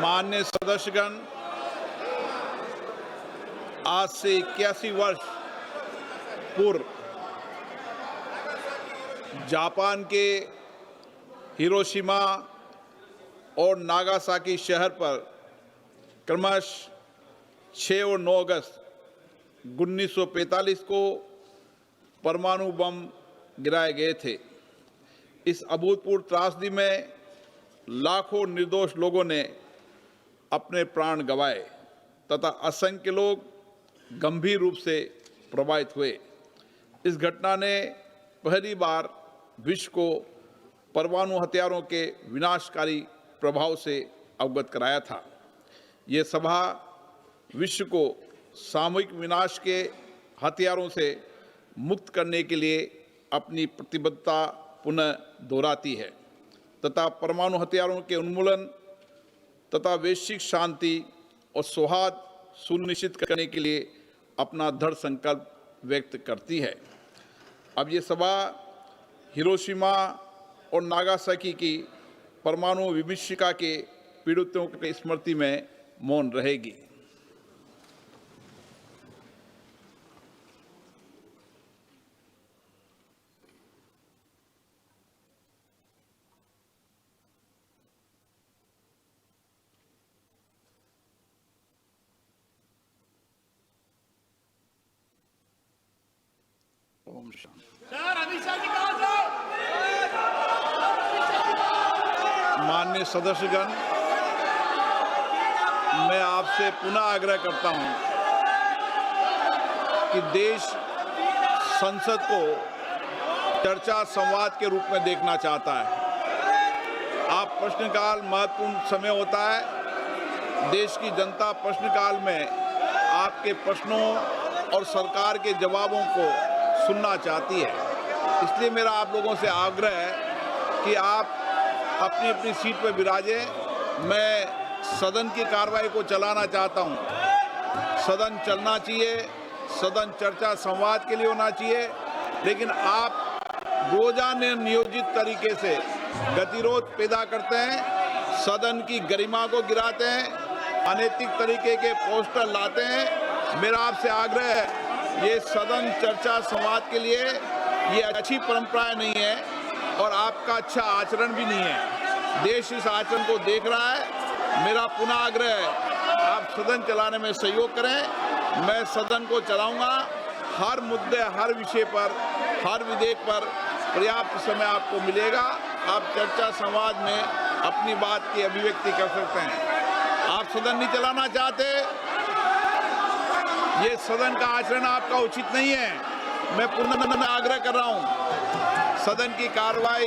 माननीय सदस्यगण, आज से 81 वर्ष पूर्व जापान के हिरोशिमा और नागासाकी शहर पर क्रमशः 6 और 9 अगस्त 1945 को परमाणु बम गिराए गए थे। इस अभूतपूर्व त्रासदी में लाखों निर्दोष लोगों ने अपने प्राण गंवाए तथा असंख्य लोग गंभीर रूप से प्रभावित हुए। इस घटना ने पहली बार विश्व को परमाणु हथियारों के विनाशकारी प्रभाव से अवगत कराया था। ये सभा विश्व को सामूहिक विनाश के हथियारों से मुक्त करने के लिए अपनी प्रतिबद्धता पुनः दोहराती है तथा परमाणु हथियारों के उन्मूलन तथा वैश्विक शांति और सौहार्द सुनिश्चित करने के लिए अपना दृढ़ संकल्प व्यक्त करती है। अब ये सभा हिरोशिमा और नागासाकी की परमाणु विभीषिका के पीड़ितों की स्मृति में मौन रहेगी। ओम शांति। माननीय सदस्यगण, मैं आपसे पुनः आग्रह करता हूं कि देश संसद को चर्चा संवाद के रूप में देखना चाहता है। आप प्रश्नकाल महत्वपूर्ण समय होता है। देश की जनता प्रश्नकाल में आपके प्रश्नों और सरकार के जवाबों को सुनना चाहती है। इसलिए मेरा आप लोगों से आग्रह है कि आप अपनी अपनी सीट पर विराजें। मैं सदन की कार्रवाई को चलाना चाहता हूं। सदन चलना चाहिए, सदन चर्चा संवाद के लिए होना चाहिए, लेकिन आप रोजाना नियोजित तरीके से गतिरोध पैदा करते हैं, सदन की गरिमा को गिराते हैं, अनैतिक तरीके के पोस्टर लाते हैं। मेरा आपसे आग्रह है, ये सदन चर्चा संवाद के लिए ये अच्छी परंपरा नहीं है और आपका अच्छा आचरण भी नहीं है। देश इस आचरण को देख रहा है। मेरा पुनः आग्रह है, आप सदन चलाने में सहयोग करें। मैं सदन को चलाऊंगा। हर मुद्दे, हर विषय पर, हर विधेयक पर पर्याप्त समय आपको मिलेगा। आप चर्चा संवाद में अपनी बात की अभिव्यक्ति कर सकते हैं। आप सदन नहीं चलाना चाहते, ये सदन का आचरण आपका उचित नहीं है। मैं पुनः आग्रह कर रहा हूं, सदन की कार्रवाई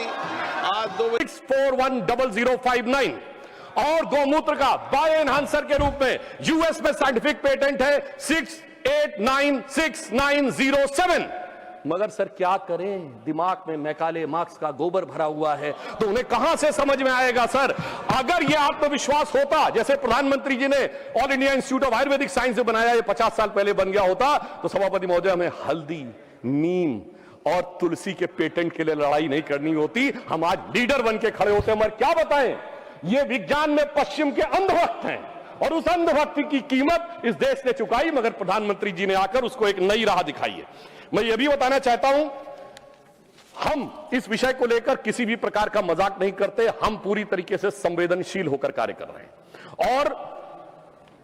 आज 6410059 और गौमूत्र का बायो एनहांसर के रूप में यूएस में साइंटिफिक पेटेंट है 6896907। मगर सर क्या करें, दिमाग में मैकाले मार्क्स का गोबर भरा हुआ है, तो उन्हें कहां से समझ में आएगा। सर अगर यह आत्मविश्वास होता जैसे प्रधानमंत्री जी ने all India institute of Ayurvedic science से बनाया, ये 50 साल पहले बन गया होता, तो सभापति महोदय हमें हल्दी, नीम और तुलसी के पेटेंट के लिए लड़ाई नहीं करनी होती। हम आज लीडर बन के खड़े होते हैं। मगर क्या बताएं, ये विज्ञान में पश्चिम के अंधभक्त हैं और उस अंधभक्ति की कीमत इस देश ने चुकाई, मगर प्रधानमंत्री जी ने आकर उसको एक नई राह दिखाई है। मैं ये भी बताना चाहता हूं, हम इस विषय को लेकर किसी भी प्रकार का मजाक नहीं करते। हम पूरी तरीके से संवेदनशील होकर कार्य कर रहे हैं और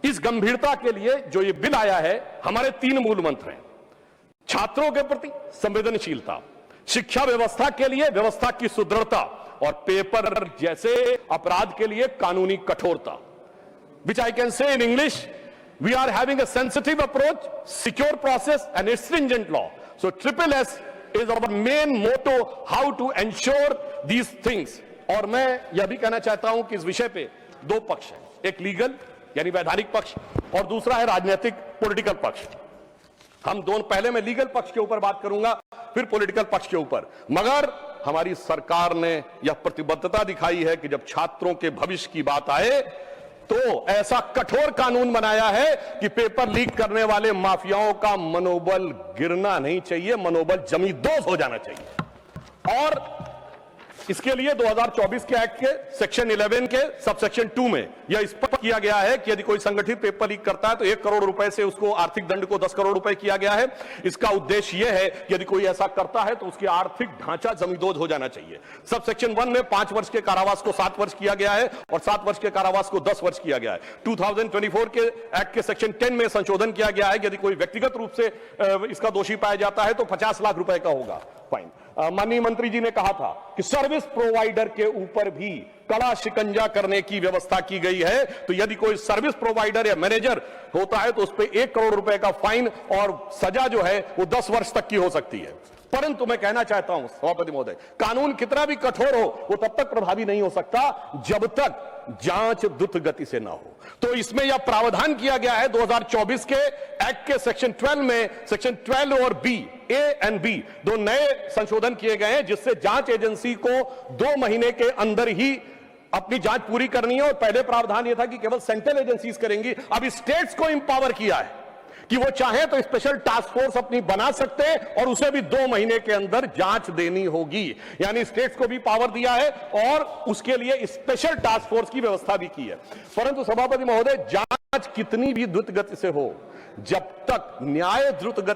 इस गंभीरता के लिए जो ये बिल आया है, हमारे 3 मूल मंत्र हैं। छात्रों के प्रति संवेदनशीलता, शिक्षा व्यवस्था के लिए व्यवस्था की सुदृढ़ता और पेपर जैसे अपराध के लिए कानूनी कठोरता। which I can say in English, we are having a sensitive approach, secure process and a stringent law. So triple S is our main motto, how to ensure these things. और मैं यह भी कहना चाहता हूं कि इस विषय पे 2 पक्ष हैं, एक लीगल यानी वैधानिक पक्ष और दूसरा है राजनीतिक पॉलिटिकल पक्ष। हम दोनों, पहले मैं लीगल पक्ष के ऊपर बात करूंगा, फिर पॉलिटिकल पक्ष के ऊपर। मगर हमारी सरकार ने यह प्रतिबद्धता दिखाई है कि जब छात्रों के भविष्य की बात आए तो ऐसा कठोर कानून बनाया है कि पेपर लीक करने वाले माफियाओं का मनोबल गिरना नहीं चाहिए, मनोबल जमींदोज हो जाना चाहिए। और इसके लिए 2024 के एक्ट के सेक्शन 11 के सबसेक्शन 2 में यह स्पष्ट किया गया है कि यदि कोई संगठित पेपर लीक करता है तो 1 करोड़ रुपए से उसको आर्थिक दंड को 10 करोड़ रुपए किया गया है। इसका उद्देश्य यह है कि यदि कोई ऐसा करता है तो उसकी आर्थिक ढांचा जमींदोज हो जाना चाहिए। सबसेक्शन 1 में 5 वर्ष के कारावास को 7 वर्ष किया गया है और 7 वर्ष के कारावास को 10 वर्ष किया गया है। 2024 के एक्ट के सेक्शन 10 में संशोधन किया गया है कि यदि कोई व्यक्तिगत रूप से इसका दोषी पाया जाता है तो 50 लाख रुपए का होगा फाइन। माननीय मंत्री जी ने कहा था कि सर्विस प्रोवाइडर के ऊपर भी कड़ा शिकंजा करने की व्यवस्था की गई है, तो यदि कोई सर्विस प्रोवाइडर या मैनेजर होता है तो उस पर 1 करोड़ रुपए का फाइन और सजा जो है वो 10 वर्ष तक की हो सकती है। परंतु मैं कहना चाहता हूं सभापति महोदय, कानून कितना भी कठोर हो वो तब तक प्रभावी नहीं हो सकता जब तक जांच द्रुत गति से ना हो। तो इसमें यह प्रावधान किया गया है 2024 के एक्ट के सेक्शन 12 में, सेक्शन 12 और बी, ए एंड बी 2 नए संशोधन किए गए हैं जिससे जांच एजेंसी को 2 महीने के अंदर ही अपनी जांच पूरी करनी है। और पहले प्रावधान यह था कि केवल सेंट्रल एजेंसीज करेंगी, अब स्टेट्स को इंपावर किया है कि वो चाहे तो स्पेशल टास्क फोर्स अपनी बना सकते हैं और उसे भी 2 महीने के अंदर जांच देनी होगी। यानी स्टेट्स को भी पावर दिया है और उसके लिए स्पेशल टास्क फोर्स की व्यवस्था भी की है। परंतु सभापति महोदय, जांच कितनी भी द्रुत गति से हो, जब तक न्याय द्रुत गति